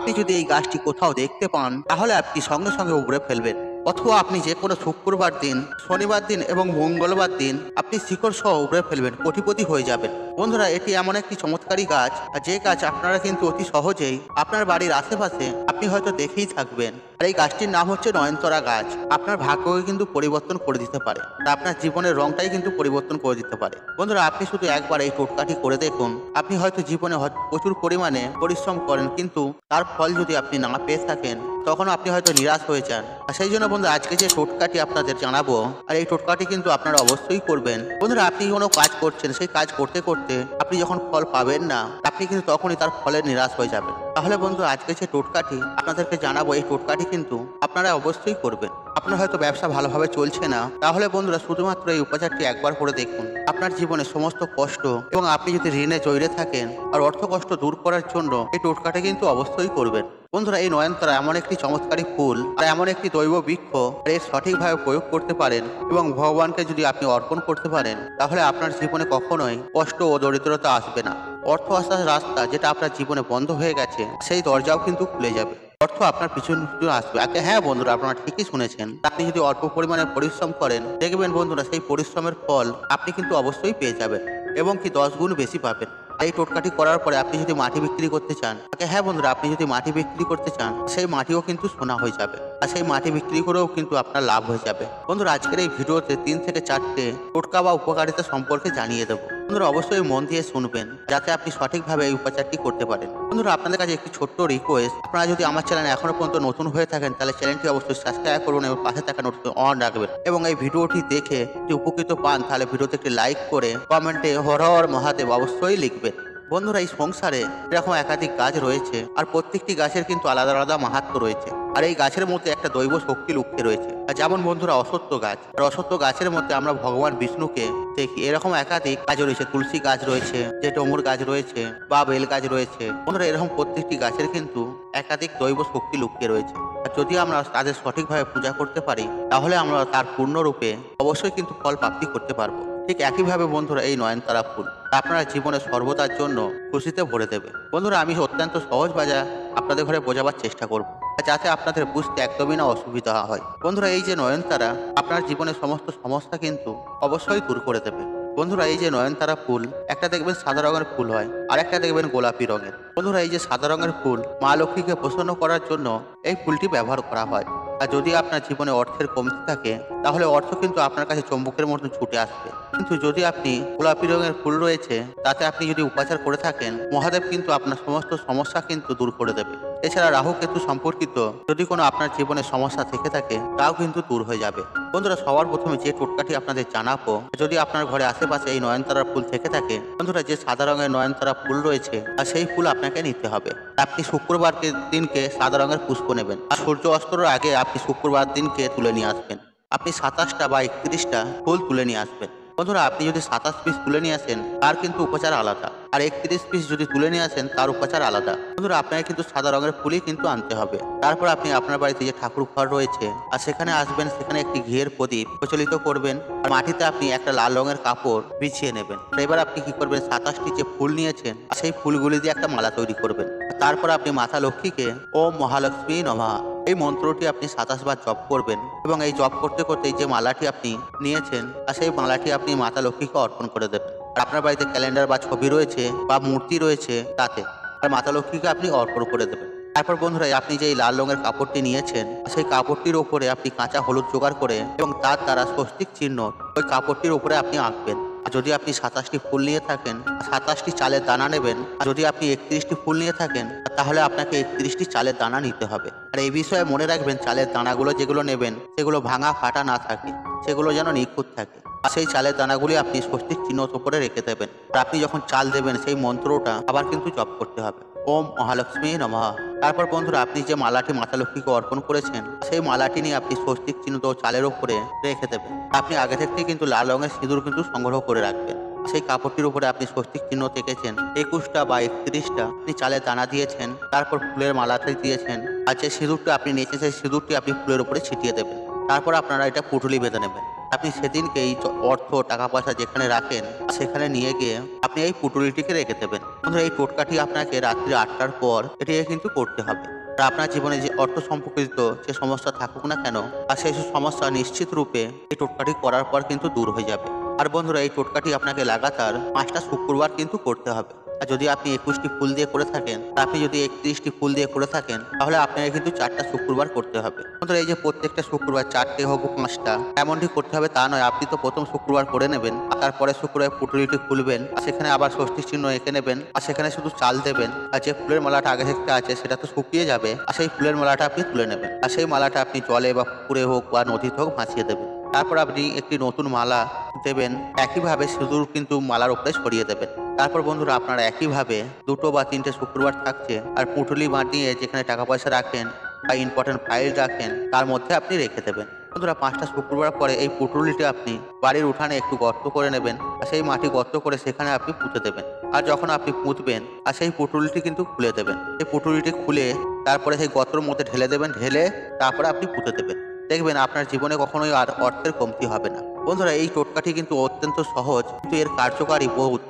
আপনি যদি এই গাছটি কোথাও দেখতে পান তাহলে আপনি সঙ্গে সঙ্গে উপড়ে ফেলবেন। অথবা আপনি যে কোনো শুক্রবার দিন, শনিবার দিন এবং মঙ্গলবার দিন আপনি শিকড় সহ উপড়ে ফেলবেন, কোটিপতি হয়ে যাবেন। বন্ধুরা, এটি এমন একটি চমৎকারী গাছ, আর যে গাছ আপনারা কিন্তু অতি সহজেই আপনার বাড়ির আশেপাশে আপনি হয়তো দেখেই থাকবেন। আর এই গাছটির নাম হচ্ছে নয়নতারা গাছ। আপনার ভাগ্যকে কিন্তু পরিবর্তন করে দিতে পারে, আর আপনার জীবনের রংটাই কিন্তু পরিবর্তন করে দিতে পারে। বন্ধুরা, আপনি শুধু একবার এই টোটকাটি করে দেখুন। আপনি হয়তো জীবনে প্রচুর পরিমাণে পরিশ্রম করেন, কিন্তু তার ফল যদি আপনি না পেয়ে থাকেন তখন আপনি হয়তো নিরাশ হয়ে যান। আর সেই জন্য বন্ধু, আজকে যে টোটকাটি আপনাদের জানাবো, আর এই টোটকাটি কিন্তু আপনারা অবশ্যই করবেন। বন্ধুরা, আপনি কোনো কাজ করছেন, সেই কাজ করতে করতে আপনি যখন ফল পাবেন না, আপনি কিন্তু তখনই তার ফলে নিরাশ হয়ে যাবেন। তাহলে বন্ধু, আজকে যে টোটকাটি আপনাদেরকে জানাবো, এই টোটকাটি কিন্তু আপনারা অবশ্যই করবেন। আপনার হয়তো ব্যবসা ভালোভাবে চলছে না, তাহলে বন্ধুরা শুধুমাত্র এই উপাচারটি একবার করে দেখুন। আপনার জীবনে সমস্ত কষ্ট এবং আপনি যদি ঋণে জড়িয়ে থাকেন আর অর্থ কষ্ট দূর করার জন্য এই টোটকাটি কিন্তু অবশ্যই করবেন। বন্ধুরা, এই নয়নতারা এমন একটি চমৎকারী ফুল আর এমন একটি দৈব বৃক্ষ, আর এর সঠিকভাবে প্রয়োগ করতে পারেন এবং ভগবানকে যদি আপনি অর্পণ করতে পারেন, তাহলে আপনার জীবনে কখনোই কষ্ট ও দরিদ্রতা আসবে না। অর্থ আসার রাস্তা যেটা আপনার জীবনে বন্ধ হয়ে গেছে, সেই দরজাও কিন্তু খুলে যাবে। অর্থ আপনার পিছনে আসবে। হ্যাঁ বন্ধুরা, আপনারা ঠিকই শুনেছেন। আপনি যদি অল্প পরিমাণে পরিশ্রম করেন, দেখবেন বন্ধুরা সেই পরিশ্রমের ফল আপনি কিন্তু অবশ্যই পেয়ে যাবেন, এবং কি 10 গুণ বেশি পাবেন। এই টোটকাটি করার পরে আপনি যদি মাটি বিক্রি করতে চান, হ্যাঁ বন্ধুরা, আপনি যদি মাটি বিক্রি করতে চান, সেই মাটিও কিন্তু সোনা হয়ে যাবে, আর সেই মাটি বিক্রি করেও কিন্তু আপনার লাভ হয়ে যাবে। বন্ধুরা, আজকের এই ভিডিওতে 3 থেকে 4টে টোটকা বা উপকারিতা সম্পর্কে জানিয়ে দেবো। বন্ধুরা, অবশ্যই মন দিয়ে শুনবেন, যাতে আপনি সঠিকভাবে এই উপচারটি করতে পারেন। বন্ধুরা, আপনাদের কাছে একটি ছোট্ট রিকোয়েস্ট, আপনারা যদি আমার চ্যানেলে এখনো পর্যন্ত নতুন হয়ে থাকেন, তাহলে চ্যানেলটি অবশ্যই সাবস্ক্রাইব করুন এবং পাশে থাকা নোটিফিকেশন অন রাখবেন। এবং এই ভিডিওটি দেখে যদি উপকৃত পান, তাহলে ভিডিওতে একটি লাইক করে কমেন্টে হর হর মহাদেব অবশ্যই লিখবেন। বন্ধুরা, এই সংসারে এরকম একাধিক গাছ রয়েছে, আর প্রত্যেকটি গাছের কিন্তু আলাদা আলাদা মাহাত্ম্য রয়েছে। আর এই গাছের মধ্যে একটা দৈব শক্তি লুকিয়ে রয়েছে। আর যেমন বন্ধুরা, অশ্বত্থ গাছ, আর অশ্বত্থ গাছের মধ্যে আমরা ভগবান বিষ্ণুকে দেখি। এরকম একাধিক গাছ রয়েছে, তুলসী গাছ রয়েছে, যে ডমুর গাছ রয়েছে বা বেল গাছ রয়েছে। বন্ধুরা, এরকম প্রত্যেকটি গাছের কিন্তু একাধিক দৈব শক্তি লুকিয়ে রয়েছে। আর যদি আমরা তাদের সঠিকভাবে পূজা করতে পারি, তাহলে আমরা তার পূর্ণরূপে অবশ্যই কিন্তু ফল প্রাপ্তি করতে পারবো। ঠিক একইভাবে বন্ধুরা, এই নয়নতারা ফুল আপনার জীবনে সর্বদার জন্য খুশিতে ভরে দেবে। বন্ধুরা, আমি অত্যন্ত সহজ ভাষায় আপনাদের ঘরে বোঝাবার চেষ্টা করব, যাতে আপনাদের বুঝতে একদমই না অসুবিধা হয়। বন্ধুরা, এই যে নয়নতারা আপনার জীবনের সমস্ত সমস্যা কিন্তু অবশ্যই দূর করে দেবে। বন্ধুরা, এই যে নয়নতারা ফুল, একটা দেখবেন সাদা রঙের ফুল হয়, আর একটা দেখবেন গোলাপি রঙের। বন্ধুরা, এই যে সাদা রঙের ফুল মা লক্ষ্মীকে প্রসন্ন করার জন্য এই ফুলটি ব্যবহার করা হয়। আর যদি আপনার জীবনে অর্থের কমতি থাকে, তাহলে অর্থ কিন্তু আপনার কাছে চম্বকের মতন ছুটে আসবে। কিন্তু যদি আপনি গোলাপি রঙের ফুল রয়েছে, তাতে আপনি যদি উপাচার করে থাকেন, মহাদেব কিন্তু আপনার সমস্ত সমস্যা কিন্তু দূর করে দেবে। এছাড়া রাহু কেতু সম্পর্কিত যদি কোনো আপনার জীবনে সমস্যা থেকে থাকে, তাও কিন্তু দূর হয়ে যাবে। বন্ধুরা, সবার প্রথমে যে টোটকাটি আপনাদের জানাবো, যদি আপনার ঘরে আশেপাশে এই নয়নতারার ফুল থেকে থাকে, বন্ধুরা, যে সাদা রঙের নয়নতারা ফুল রয়েছে, আর সেই ফুল আপনাকে নিতে হবে। আপনি শুক্রবার দিনকে সাদা রঙের পুষ্প নেবেন, আর সূর্য অস্তরের আগে আপনি শুক্রবার দিনকে তুলে নিয়ে আসবেন। আপনি 27টা বা 31টা ফুল তুলে নিয়ে আসবেন। বন্ধুরা, আপনি যদি 27 পিস তুলে নিয়ে আসেন, তার কিন্তু উপাচার আলাদা, আর 31 পিস যদি তুলে নিয়ে আসেন, তার উপাচার আলাদা। বন্ধুরা, আপনাকে কিন্তু সাদা রঙের ফুলই কিন্তু আনতে হবে। তারপর আপনি আপনার বাড়িতে যে ঠাকুর ঘর রয়েছে, আর সেখানে আসবেন, সেখানে একটি ঘিয়ের প্রদীপ প্রচলিত করবেন, আর মাটিতে আপনি একটা লাল রঙের কাপড় বিছিয়ে নেবেন। এবার আপনি কি করবেন, 27টি যে ফুল নিয়েছেন, সেই ফুলগুলি দিয়ে একটা মালা তৈরি করবেন। তারপর আপনি মাতা লক্ষ্মীকে ওম মহালক্ষ্মী নমঃ এই মন্ত্রটি আপনি 27 বার জপ করবেন, এবং এই জপ করতে করতে যে মালাটি আপনি নিয়েছেন, আর সেই মালাটি আপনি মাতা লক্ষ্মীকে অর্পণ করে দেবেন। আর আপনার বাড়িতে ক্যালেন্ডার বা ছবি রয়েছে বা মূর্তি রয়েছে, তাতে আর মাতা লক্ষ্মীকে আপনি অর্পণ করে দেবেন। তারপর বন্ধুরা, আপনি যে লাল রঙের কাপড়টি নিয়েছেন, সেই কাপড়টির ওপরে আপনি কাঁচা হলুদ জোগাড় করে এবং তার দ্বারা স্বস্তিক চিহ্ন ওই কাপড়টির উপরে আপনি আঁকবেন। যদি আপনি 27টি ফুল নিয়ে থাকেন, 27টি চালের দানা নেবেন। আর যদি আপনি 31টি ফুল নিয়ে থাকেন, তাহলে আপনাকে 31টি চালের দানা নিতে হবে। আর এই বিষয়ে মনে রাখবেন, চালের দানাগুলো যেগুলো নেবেন, সেগুলো ভাঙা ফাটা না থাকে, সেগুলো যেন নিখুঁত থাকে। আর সেই চালের দানাগুলি আপনি স্বস্তিক চিহ্ন উপরে রেখে দেবেন। আর আপনি যখন চাল দেবেন, সেই মন্ত্রটা আবার কিন্তু জপ করতে হবে, ওম মহালক্ষ্মী নমঃ। তারপর বন্ধুরা, আপনি যে মালাটি মাতা লক্ষ্মীকে অর্পণ করেছেন, সেই মালাটি নিয়ে আপনি স্বস্তিক চিহ্ন চালের উপরে রেখে দেবেন। আপনি আগে থেকে কিন্তু লাল রঙের সিঁদুর কিন্তু সংগ্রহ করে রাখবেন। সেই কাপড়টির উপরে আপনি স্বস্তিক চিহ্ন এঁকেছেন, 21টা বা 31টা আপনি চালের দানা দিয়েছেন, তারপর ফুলের মালাটি দিয়েছেন, আর যে সিঁদুরটা আপনি নিয়েছেন, সেই সিঁদুরটি আপনি ফুলের উপরে ছিটিয়ে দেবেন। তারপর আপনারা এটা পুঁটুলি বেঁধে নেবেন। আপনি সেদিনকে এই অর্থ টাকা পয়সা যেখানে রাখেন, সেখানে নিয়ে গিয়ে আপনি এই পুঁটুলিটিকে রেখে দেবেন। বন্ধুরা, এই টোটকাটি আপনাকে রাত্রি 8টার পর এটিকে কিন্তু করতে হবে। আর আপনার জীবনে যে অর্থ সম্পর্কিত যে সমস্যা থাকুক না কেন, আর সেই সমস্যা নিশ্চিত রূপে এই টোটকাটি করার পর কিন্তু দূর হয়ে যাবে। আর বন্ধুরা, এই টোটকাটি আপনাকে লাগাতার 5টা শুক্রবার কিন্তু করতে হবে। আর যদি আপনি 21টি ফুল দিয়ে করে থাকেন, আর আপনি যদি 31টি ফুল দিয়ে করে থাকেন, তাহলে আপনাকে কিন্তু 4টা শুক্রবার করতে হবে। বন্ধুরা, এই যে প্রত্যেকটা শুক্রবার 4টে হোক 5টা এমনটি করতে হবে তা নয়। আপনি তো প্রথম শুক্রবার করে নেবেন, আর তারপরে শুক্রবার পুটুলিটি খুলবেন, আর সেখানে আবার ষষ্ঠী চিহ্ন এঁকে নেবেন, আর সেখানে শুধু চাল দেবেন, আর যে ফুলের মালাটা আগে থেকে আছে সেটা তো শুকিয়ে যাবে, আর সেই ফুলের মালাটা আপনি তুলে নেবেন, আর সেই মালাটা আপনি জলে বা পুকুরে হোক বা নদীতে হোক ভাসিয়ে দেবেন। তারপর আপনি একটি নতুন মালা দেবেন, একইভাবে সিঁদুর কিন্তু মালার উপরে ছড়িয়ে দেবেন। তারপর বন্ধুরা, আপনারা একইভাবে 2টো বা 3টে শুক্রবার থাকছে, আর পুঁটুলি বানিয়ে যেখানে টাকা পয়সা রাখেন বা ইম্পর্টেন্ট ফাইল রাখেন তার মধ্যে আপনি রেখে দেবেন। বন্ধুরা, 5টা শুক্রবার পরে এই পুঁটুলিটি আপনি বাড়ির উঠানে একটু গর্ত করে নেবেন, আর সেই মাটি গর্ত করে সেখানে আপনি পুঁতে দেবেন। আর যখন আপনি পুঁতবেন, আর সেই পুঁটুলিটি কিন্তু খুলে দেবেন। সেই পুঁটুলিটি খুলে তারপরে সেই গর্তের মধ্যে ঢেলে দেবেন, ঢেলে তারপরে আপনি পুঁতে দেবেন। দেখবেন আপনার জীবনে কখনোই আর অর্থের কমতি হবে না। বন্ধুরা, এই টোটকাটি কিন্তু অত্যন্ত সহজ, কিন্তু এর কার্যকারী বহুত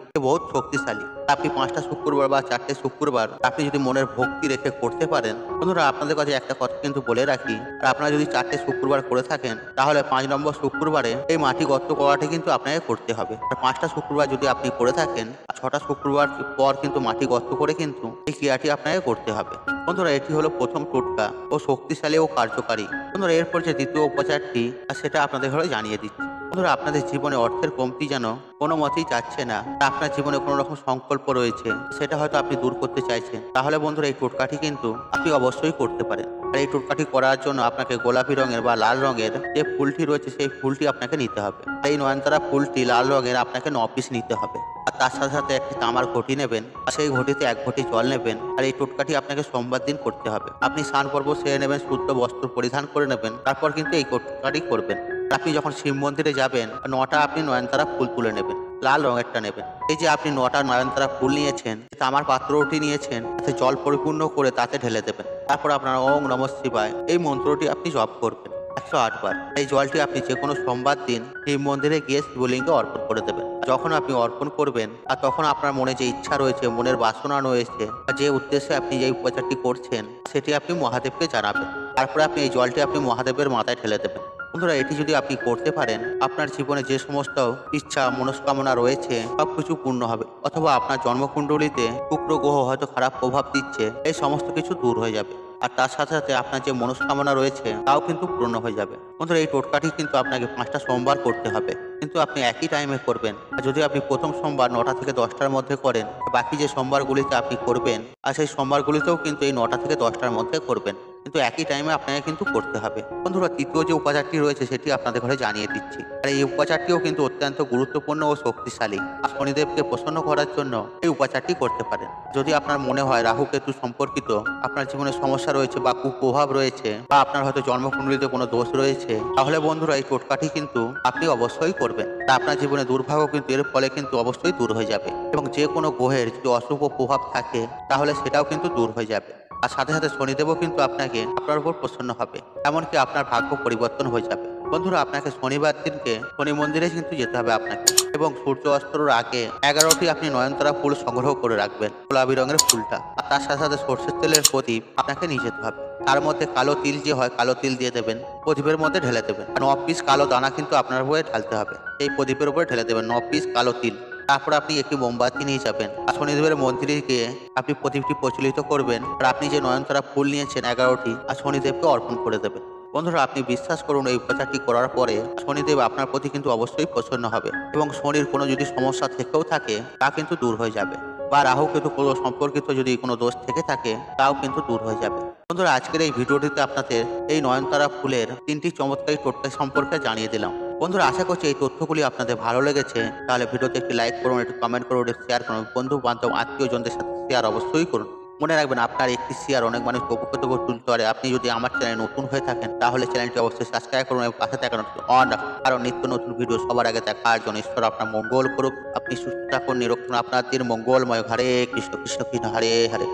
শক্তিশালী। আপনি 5টা শুক্রবার বা 4টে শুক্রবার আপনি যদি মনের ভক্তি রেখে করতে পারেন, বন্ধুরা আপনাদের কাছে একটা কথা কিন্তু বলে রাখি, আর আপনারা যদি 4টে শুক্রবার করে থাকেন, তাহলে 5 নম্বর শুক্রবারে এই মাটি গর্ত করাটি কিন্তু আপনাকে করতে হবে। আর 5টা শুক্রবার যদি আপনি করে থাকেন, 6টা শুক্রবার পর কিন্তু মাটি গর্ত করে কিন্তু এই ক্রিয়াটি আপনাকে করতে হবে। বন্ধুরা, এটি হলো প্রথম টোটকা ও শক্তিশালী ও কার্যকারী। বন্ধুরা, এরপর যে দ্বিতীয় উপচারটি সেটা আপনাদের হলে জানিয়ে দিচ্ছি। বন্ধুরা, আপনাদের জীবনে অর্থের কমতি যেন কোনো মতেই যাচ্ছে না, আপনার জীবনে কোনো রকম সংকল্প রয়েছে, সেটা হয়তো আপনি দূর করতে চাইছেন, তাহলে বন্ধুরা এই টোটকাটি কিন্তু আপনি অবশ্যই করতে পারেন। আর এই টোটকাটি করার জন্য আপনাকে গোলাপি রঙের বা লাল রঙের যে ফুলটি রয়েছে সেই ফুলটি আপনাকে নিতে হবে। এই নয়নতারা ফুলটি লাল রঙের আপনাকে 9 পিস নিতে হবে। আর তার সাথে সাথে একটি তামার ঘটি নেবেন, আর সেই ঘটিতে 1 ঘটি জল নেবেন। আর এই টোটকাটি আপনাকে সোমবার দিন করতে হবে। আপনি স্নান পর্ব সেরে নেবেন, শুদ্ধ বস্ত্র পরিধান করে নেবেন, তারপর কিন্তু এই টোটকাটি করবেন। আপনি যখন শিব মন্দিরে যাবেন, 9টা আপনি নয়নতারা ফুল তুলে নেবেন, লাল রঙেরটা নেবেন। এই যে আপনি 9টা নয়নতারা ফুল নিয়েছেন, তামার পাত্রটি নিয়েছেন, তাতে জল পরিপূর্ণ করে তাতে ঢেলে দেবেন। তারপর আপনার ওম নমঃ শিবায় এই মন্ত্রটি আপনি জপ করবেন 108 বার। এই জলটি আপনি যে কোনো সোমবার দিন শিব মন্দিরে গিয়ে শিবলিঙ্গে অর্পণ করে দেবেন। যখন আপনি অর্পণ করবেন, আর তখন আপনার মনে যে ইচ্ছা রয়েছে, মনের বাসনা রয়েছে, আর যে উদ্দেশ্যে আপনি এই উপচারটি করছেন, সেটি আপনি মহাদেবকে জানাবেন। তারপরে আপনি এই জলটি আপনি মহাদেবের মাথায় ঢেলে দেবেন। বন্ধুরা, এটি যদি আপনি করতে পারেন, আপনার জীবনে যে সমস্ত ইচ্ছা মনস্কামনা রয়েছে সবকিছু পূর্ণ হবে। অথবা আপনার জন্মকুণ্ডলিতে শুক্র গ্রহ হয়তো খারাপ প্রভাব দিচ্ছে, এই সমস্ত কিছু দূর হয়ে যাবে। আর তার সাথে সাথে আপনার যে মনস্কামনা রয়েছে তাও কিন্তু পূর্ণ হয়ে যাবে। বন্ধুরা, এই টোটকাটি কিন্তু আপনাকে 5টা সোমবার করতে হবে, কিন্তু আপনি একই টাইমে করবেন। আর যদি আপনি প্রথম সোমবার 9টা থেকে 10টার মধ্যে করেন, বাকি যে সোমবারগুলিতে আপনি করবেন, আর সেই সোমবারগুলিতেও কিন্তু এই 9টা থেকে 10টার মধ্যে করবেন, কিন্তু একই টাইমে আপনাকে কিন্তু করতে হবে। বন্ধুরা, তৃতীয় যে উপাচারটি রয়েছে সেটি আপনাদের ঘরে জানিয়ে দিচ্ছি। আর এই উপাচারটিও কিন্তু অত্যন্ত গুরুত্বপূর্ণ ও শক্তিশালী। শনিদেবকে প্রসন্ন করার জন্য এই উপাচারটি করতে পারেন। যদি আপনার মনে হয় রাহু কেতু সম্পর্কিত আপনার জীবনে সমস্যা রয়েছে বা কুপ্রভাব রয়েছে, বা আপনার হয়তো জন্মকুণ্ডলিতে কোনো দোষ রয়েছে, তাহলে বন্ধুরা এই টোটকাটি কিন্তু আপনি অবশ্যই করবেন। তা আপনার জীবনে দুর্ভাগ্য কিন্তু এর ফলে কিন্তু অবশ্যই দূর হয়ে যাবে, এবং যে কোনো গ্রহের যদি অশুভ প্রভাব থাকে তাহলে সেটাও কিন্তু দূর হয়ে যাবে। আর সাথে সাথে শনিদেবও কিন্তু আপনার উপর প্রসন্ন হবে, এমনকি আপনার ভাগ্য পরিবর্তন হয়ে যাবে। বন্ধুরা, আপনাকে শনিবার দিনকে শনি মন্দিরে কিন্তু যেতে হবে আপনাকে, এবং সূর্য অস্তরের আগে 11টি আপনি নয়নতারা ফুল সংগ্রহ করে রাখবেন, গোলাপি রঙের ফুলটা। আর তার সাথে সাথে সর্ষের তেলের প্রদীপ আপনাকে নিয়ে যেতে হবে। তার মধ্যে কালো তিল যে হয়, কালো তিল দিয়ে দেবেন, প্রদীপের মধ্যে ঢেলে দেবেন। 9 পিস কালো দানা কিন্তু আপনার উপরে ঢালতে হবে, এই প্রদীপের উপরে ঢেলে দেবেন 9 পিস কালো তিল। তারপর আপনি একটি মোমবাতি নিয়ে যাবেন, আর শনিদেবের মন্দিরে গিয়ে আপনি প্রদীপটি প্রচলিত করবেন। আর আপনি যে নয়নতারা ফুল নিয়েছেন 11টি, আর শনিদেবকে অর্পণ করে দেবেন। বন্ধুরা, আপনি বিশ্বাস করুন, এই উপাচারটি করার পরে শনিদেব আপনার প্রতি কিন্তু অবশ্যই প্রসন্ন হবে, এবং শনির কোনো যদি সমস্যা থেকেও থাকে তা কিন্তু দূর হয়ে যাবে, বা রাহু কেতু কোনো সম্পর্কিত যদি কোনো দোষ থেকে থাকে তাও কিন্তু দূর হয়ে যাবে। বন্ধুরা, আজকের এই ভিডিওটিতে আপনাদের এই নয়নতারা ফুলের 3টি চমৎকারী টোটকা সম্পর্কে জানিয়ে দিলাম। বন্ধুরা, আশা করছি এই তথ্যগুলি আপনাদের ভালো লেগেছে। তাহলে ভিডিওতে একটি লাইক করুন, একটু কমেন্ট করুন, একটু শেয়ার করুন, বন্ধু বান্ধব আত্মীয়জনদের সাথে শেয়ার অবশ্যই করুন। মনে রাখবেন, আপনার একটি শেয়ার অনেক মানুষ উপকৃত করে তুলতে পারে। আপনি যদি আমার চ্যানেলে নতুন হয়ে থাকেন, তাহলে চ্যানেলটি অবশ্যই সাবস্ক্রাইব করুন এবং পাশে থাকা অন রাখুন, কারণ নিত্য নতুন ভিডিও সবার আগে দেখার জন্য। ঈশ্বর আপনার মঙ্গল করুক, আপনি সুস্থ থাকুন, নিরক্ষণ আপনার দিন মঙ্গলময়। হরে কৃষ্ণ কৃষ্ণ কৃষ্ণ হরে হরে।